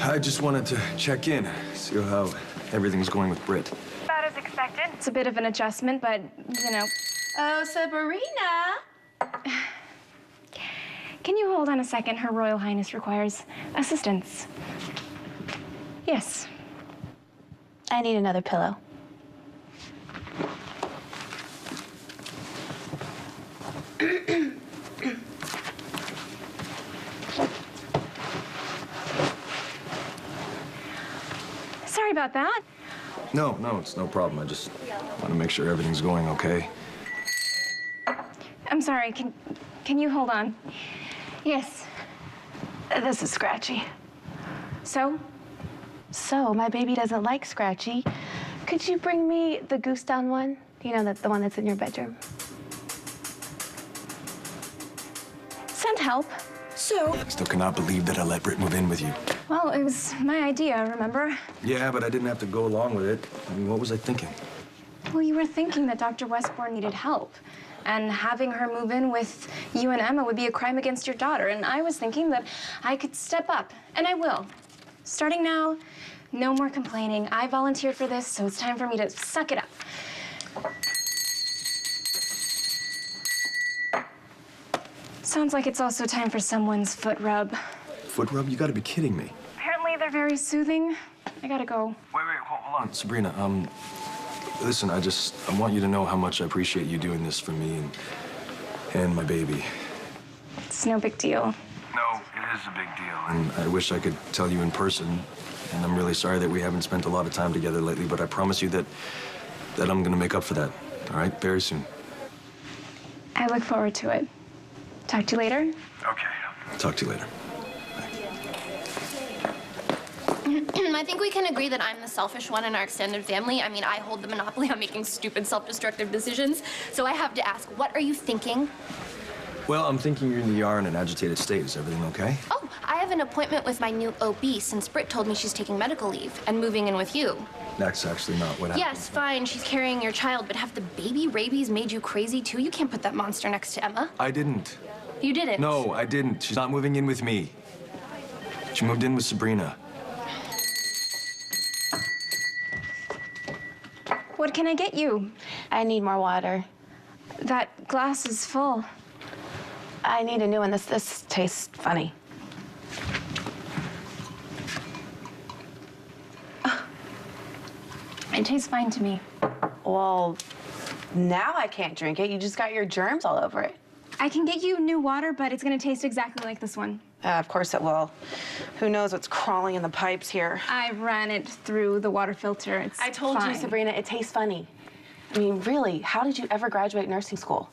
I just wanted to check in, see how everything's going with Britt. About as expected. It's a bit of an adjustment, but, you know. Oh, Sabrina! Can you hold on a second? Her Royal Highness requires assistance. Yes. I need another pillow. Sorry about that. No, it's no problem. I just want to make sure everything's going okay. I'm sorry. Can you hold on? Yes. This is scratchy. So? So, my baby doesn't like scratchy. Could you bring me the goose down one? You know, the one that's in your bedroom. Send help. So? I still cannot believe that I let Britt move in with you. Well, it was my idea, remember? Yeah, but I didn't have to go along with it. I mean, what was I thinking? Well, you were thinking that Dr. Westbourne needed help. And having her move in with you and Emma would be a crime against your daughter. And I was thinking that I could step up, and I will. Starting now, no more complaining. I volunteered for this, so it's time for me to suck it up. Sounds like it's also time for someone's foot rub. Foot rub? You gotta be kidding me. Apparently they're very soothing. I gotta go. Wait, hold on. Sabrina, listen, I want you to know how much I appreciate you doing this for me and my baby. It's no big deal. No, it is a big deal. And I wish I could tell you in person. And I'm really sorry that we haven't spent a lot of time together lately, but I promise you that I'm gonna make up for that, all right? Very soon. I look forward to it. Talk to you later. Okay. Talk to you later. I think we can agree that I'm the selfish one in our extended family. I mean, I hold the monopoly on making stupid, self-destructive decisions. So I have to ask, what are you thinking? Well, I'm thinking you're in the ER in an agitated state. Is everything okay? Oh, I have an appointment with my new OB since Britt told me she's taking medical leave and moving in with you. That's actually not what happened. Yes, fine, she's carrying your child, but have the baby rabies made you crazy too? You can't put that monster next to Emma. I didn't. You didn't? No, I didn't. She's not moving in with me. She moved in with Sabrina. What can I get you? I need more water. That glass is full. I need a new one. This tastes funny. It tastes fine to me. Well, now I can't drink it. You just got your germs all over it. I can get you new water, but it's gonna taste exactly like this one. Of course it will. Who knows what's crawling in the pipes here? I ran it through the water filter. It's I told fine. you, Sabrina, it tastes funny. I mean, really, how did you ever graduate nursing school?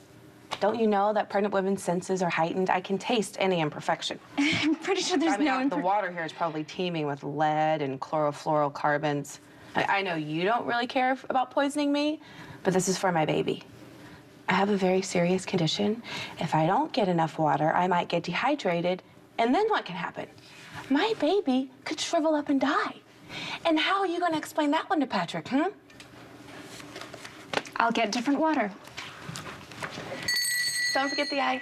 Don't you know that pregnant women's senses are heightened? I can taste any imperfection. I'm pretty sure there's no the water here is probably teeming with lead and chlorofluorocarbons. I know you don't really care about poisoning me, but this is for my baby. I have a very serious condition. If I don't get enough water, I might get dehydrated, and then what can happen? My baby could shrivel up and die. And how are you going to explain that one to Patrick, huh? I'll get different water. Don't forget the ice.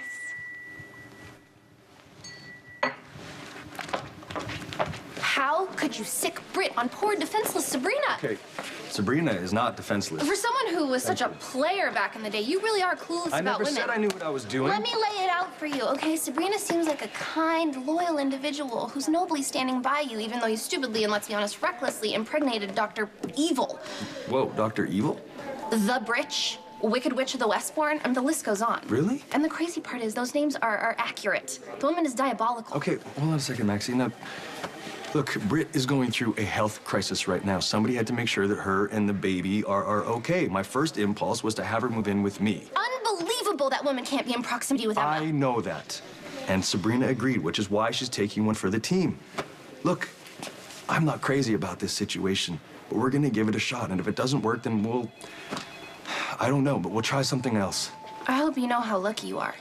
How could you sick Britt on poor, defenseless Sabrina? Okay, Sabrina is not defenseless. For someone who was such a player back in the day, you really are clueless I about never women. said I knew what I was doing. Let me lay it out for you, okay? Sabrina seems like a kind, loyal individual who's nobly standing by you, even though you stupidly and, let's be honest, recklessly impregnated Dr. Evil. Whoa, Dr. Evil? The Britch, Wicked Witch of the Westbourne, and the list goes on. Really? And the crazy part is those names are accurate. The woman is diabolical. Okay, hold on a second, Maxine. Now, look, Britt is going through a health crisis right now. Somebody had to make sure that her and the baby are okay. My first impulse was to have her move in with me. Unbelievable that woman can't be in proximity with Emma. I know that. And Sabrina agreed, which is why she's taking one for the team. Look, I'm not crazy about this situation, but we're gonna give it a shot. And if it doesn't work, then we'll, I don't know, but we'll try something else. I hope you know how lucky you are.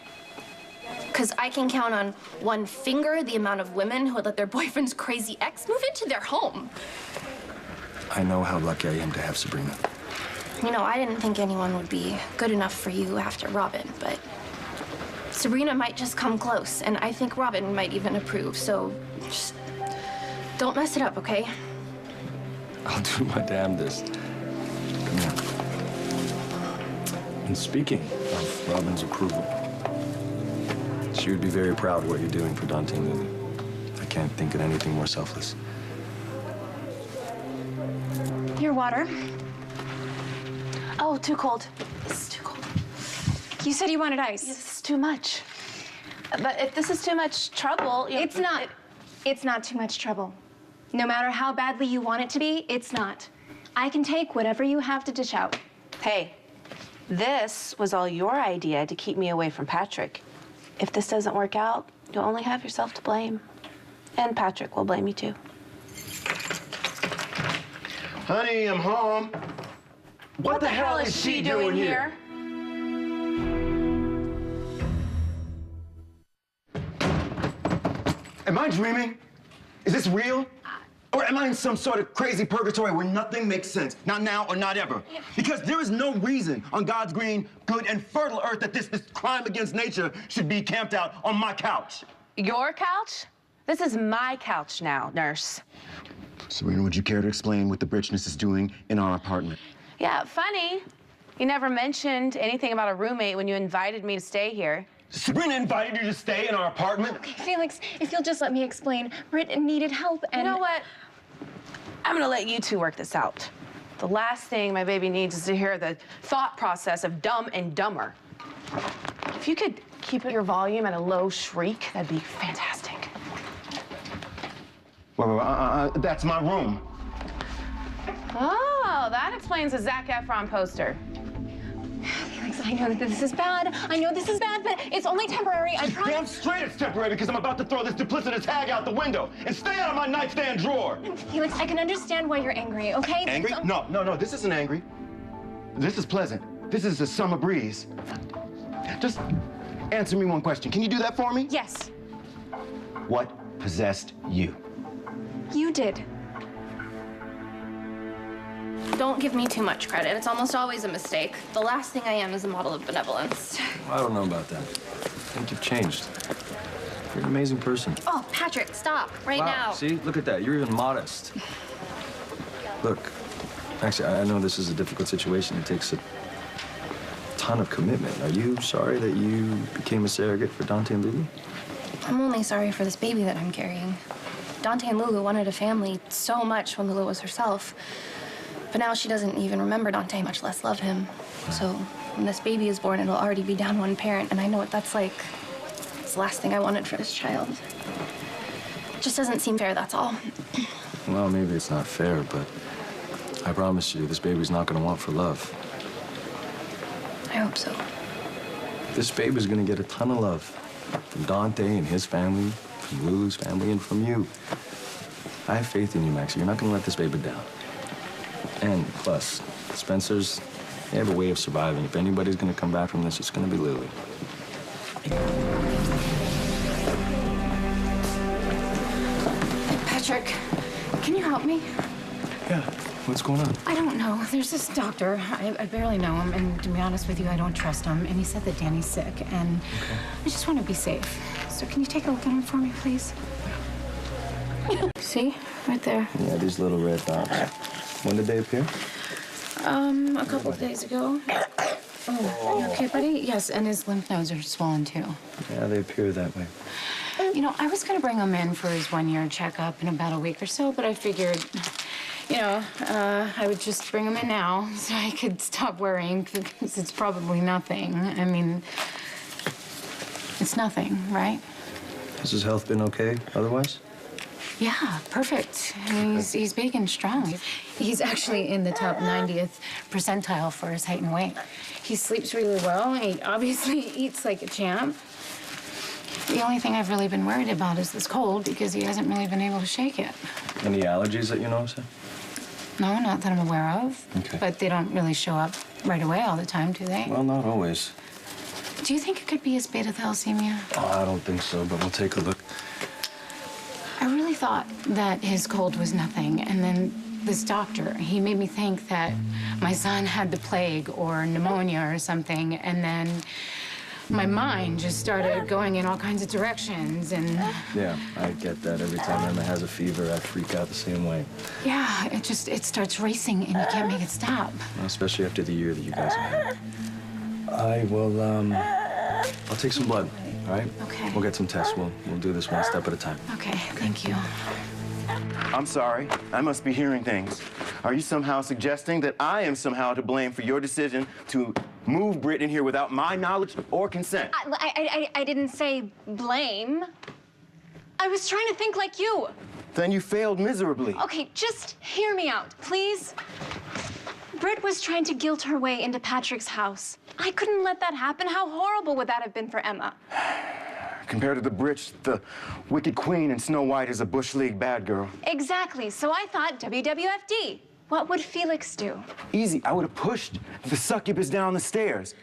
Because I can count on one finger the amount of women who would let their boyfriend's crazy ex move into their home. I know how lucky I am to have Sabrina. You know, I didn't think anyone would be good enough for you after Robin, but Sabrina might just come close, and I think Robin might even approve, so just Don't mess it up, okay? I'll do my damnedest. Come here. And speaking of Robin's approval, she would be very proud of what you're doing for Dante and Lily. I can't think of anything more selfless. Your water. Oh, too cold. This is too cold. You said you wanted ice. This is too much. But if this is too much trouble... It's not. It's not too much trouble. No matter how badly you want it to be, it's not. I can take whatever you have to dish out. Hey, this was all your idea to keep me away from Patrick. If this doesn't work out, you'll only have yourself to blame. And Patrick will blame you too. Honey, I'm home. What the hell is she doing here? Am I dreaming? Is this real? Or am I in some sort of crazy purgatory where nothing makes sense? Not now or not ever. Because there is no reason on God's green, good, and fertile earth that this crime against nature should be camped out on my couch. Your couch? This is my couch now, nurse. Sabrina, would you care to explain what the Britchness is doing in our apartment? Yeah, funny. You never mentioned anything about a roommate when you invited me to stay here. Sabrina invited you to stay in our apartment? Felix, if you'll just let me explain, Britt needed help and... You know what? I'm gonna let you two work this out. The last thing my baby needs is to hear the thought process of Dumb and Dumber. If you could keep your volume at a low shriek, that'd be fantastic. Well, that's my room. Oh, that explains the Zac Efron poster. Felix, I know that this is bad. I know this is bad, but it's only temporary. I promise. Damn straight it's temporary because I'm about to throw this duplicitous hag out the window and stay out of my nightstand drawer. Felix, I can understand why you're angry, okay? Angry? No, this isn't angry. This is pleasant. This is a summer breeze. Just answer me one question. Can you do that for me? Yes, What possessed you? you did. Don't give me too much credit. It's almost always a mistake. The last thing I am is a model of benevolence. I don't know about that. I think you've changed. You're an amazing person. Oh, Patrick, stop right Wow, now. see? Look at that. You're even modest. Look, actually, I know this is a difficult situation. It takes a ton of commitment. Are you sorry that you became a surrogate for Dante and Lulu? I'm only sorry for this baby that I'm carrying. Dante and Lulu wanted a family so much when Lulu was herself. But now she doesn't even remember Dante, much less love him. So when this baby is born, it'll already be down one parent, and I know what that's like. It's the last thing I wanted for this child. It just doesn't seem fair, that's all. Well, maybe it's not fair, but I promise you, this baby's not gonna want for love. I hope so. This baby's gonna get a ton of love from Dante and his family, from Lulu's family, and from you. I have faith in you, Maxie. You're not gonna let this baby down. And plus, Spencer's, they have a way of surviving. If anybody's gonna come back from this, it's gonna be Lily. Patrick, can you help me? Yeah, what's going on? I don't know. There's this doctor. I barely know him, and to be honest with you, I don't trust him. And he said that Danny's sick, and I just want to be safe. So can you take a look at him for me, please? See? Right there. Yeah, these little red dots. When did they appear? A couple of days ago. Oh, you okay, buddy? Yes, and his lymph nodes are swollen, too. Yeah, they appear that way. You know, I was going to bring him in for his one-year checkup in about a week or so, but I figured, you know, I would just bring him in now so I could stop worrying, because it's probably nothing. I mean, it's nothing, right? Has his health been okay otherwise? Yeah, perfect. He's big and strong. He's actually in the top 90th percentile for his height and weight. He sleeps really well. He obviously eats like a champ. The only thing I've really been worried about is this cold, because he hasn't really been able to shake it. Any allergies that you notice? No, not that I'm aware of. Okay. But they don't really show up right away all the time, do they? Well, not always. Do you think it could be his beta thalassemia? Oh, I don't think so, but we'll take a look. I really thought that his cold was nothing, and then this doctor, he made me think that my son had the plague or pneumonia or something, and then my mind just started going in all kinds of directions, and Yeah, I get that. Every time Emma has a fever, I freak out the same way. yeah, it starts racing, and you can't make it stop. Well, especially after the year that you guys have had. I will, I'll take some blood, all right? Okay. We'll get some tests. We'll do this one step at a time. Okay, thank you. I'm sorry. I must be hearing things. Are you somehow suggesting that I am somehow to blame for your decision to move Britt in here without my knowledge or consent? I didn't say blame. I was trying to think like you. Then you failed miserably. Okay, just hear me out, please. Britt was trying to guilt her way into Patrick's house. I couldn't let that happen. How horrible would that have been for Emma? Compared to the Britt, the Wicked Queen in Snow White is a Bush League bad girl. Exactly. So I thought WWFD. What would Felix do? Easy. I would have pushed the succubus down the stairs.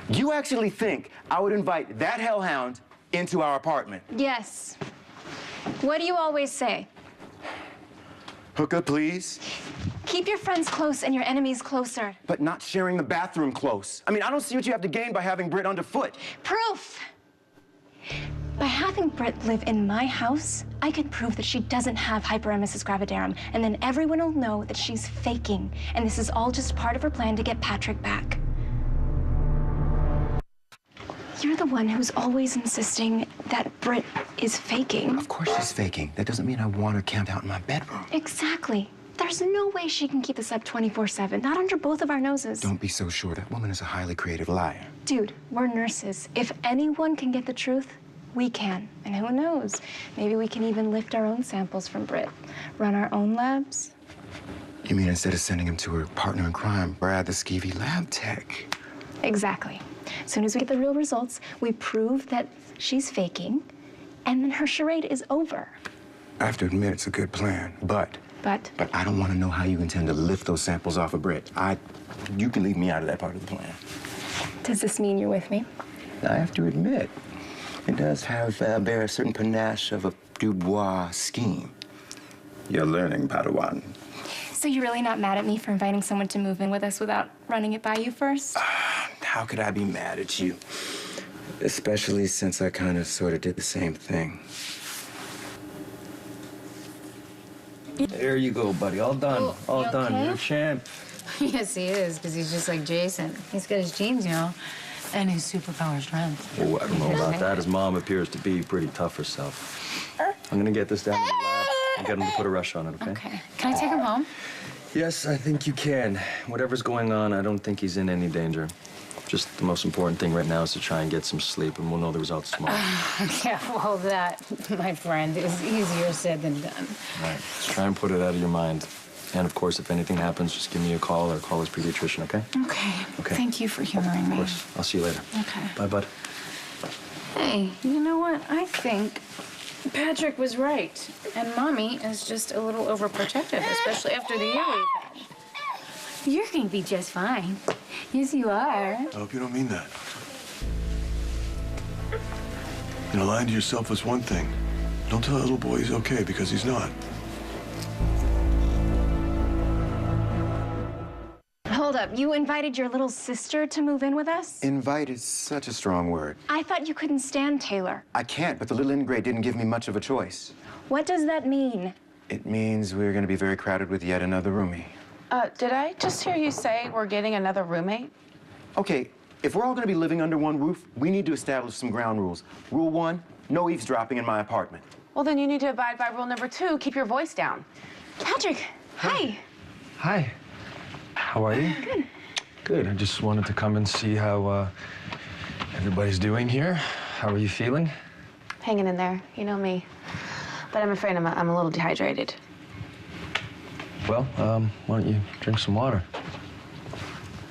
You actually think I would invite that hellhound into our apartment? Yes. What do you always say? Hooker, please. Keep your friends close and your enemies closer. But not sharing the bathroom close. I mean, I don't see what you have to gain by having Britt underfoot. Proof! By having Britt live in my house, I could prove that she doesn't have hyperemesis gravidarum, and then everyone will know that she's faking, and this is all just part of her plan to get Patrick back. You're the one who's always insisting that Britt is faking. Of course she's faking. That doesn't mean I want her camped out in my bedroom. Exactly. There's no way she can keep this up 24/7, not under both of our noses. Don't be so sure. That woman is a highly creative liar. Dude, we're nurses. If anyone can get the truth, we can. And who knows? Maybe we can even lift our own samples from Britt, run our own labs. You mean instead of sending him to her partner in crime, Brad the skeevy lab tech? Exactly. As soon as we get the real results, we prove that she's faking, and then her charade is over. I have to admit it's a good plan, but But I don't want to know how you intend to lift those samples off of Britt. You can leave me out of that part of the plan. does this mean you're with me? I have to admit, it does bear a certain panache of a Dubois scheme. You're learning, Padawan. So you're really not mad at me for inviting someone to move in with us without running it by you first? How could I be mad at you? Especially since I kind of sort of did the same thing. There you go, buddy. All done. Oh, All you done. okay? You're a champ. Yes, he is, because he's just like Jason. He's got his genes, you know, and his superpower strength. Oh, I don't know about that. His mom appears to be pretty tough herself. I'm gonna get this down to the lab and get him to put a rush on it, okay? Okay. Can I take him home? Yes, I think you can. Whatever's going on, I don't think he's in any danger. Just the most important thing right now is to try and get some sleep, and we'll know the results tomorrow. Yeah, well, that, my friend, is easier said than done. All right, just try and put it out of your mind. And of course, if anything happens, just give me a call or call his pediatrician, okay? Okay. Okay. Thank you for humoring me. Of course. I'll see you later. Okay. Bye, bud. Hey, you know what? I think Patrick was right. And Mommy is just a little overprotective, especially after the year we've had. You're going to be just fine. Yes, you are. I hope you don't mean that. You know, lying to yourself is one thing. Don't tell that little boy he's okay, because he's not. Hold up, you invited your little sister to move in with us? Invite is such a strong word. I thought you couldn't stand Taylor. I can't, but the little ingrate didn't give me much of a choice. What does that mean? It means we're going to be very crowded with yet another roomie. Did I just hear you say we're getting another roommate? Okay, if we're all going to be living under one roof, we need to establish some ground rules. Rule 1, no eavesdropping in my apartment. Well, then you need to abide by rule number 2, keep your voice down. Patrick, hi. Hi. How are you? Good. Good. I just wanted to come and see how everybody's doing here. How are you feeling? Hanging in there, you know me. But I'm afraid I'm a little dehydrated. Well, why don't you drink some water?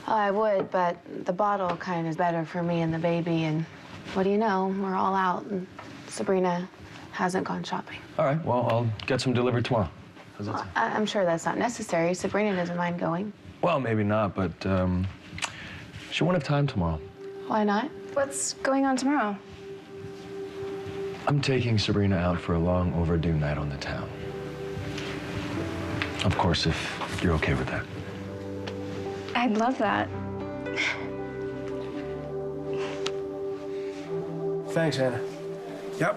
Oh, I would, but the bottle kind is better for me and the baby, and what do you know? We're all out, and Sabrina hasn't gone shopping. All right, well, I'll get some delivered tomorrow. How's that sound? I'm sure that's not necessary. Sabrina doesn't mind going. Well, maybe not, but she won't have time tomorrow. Why not? What's going on tomorrow? I'm taking Sabrina out for a long overdue night on the town. Of course, if you're okay with that. I'd love that. Thanks, Anna.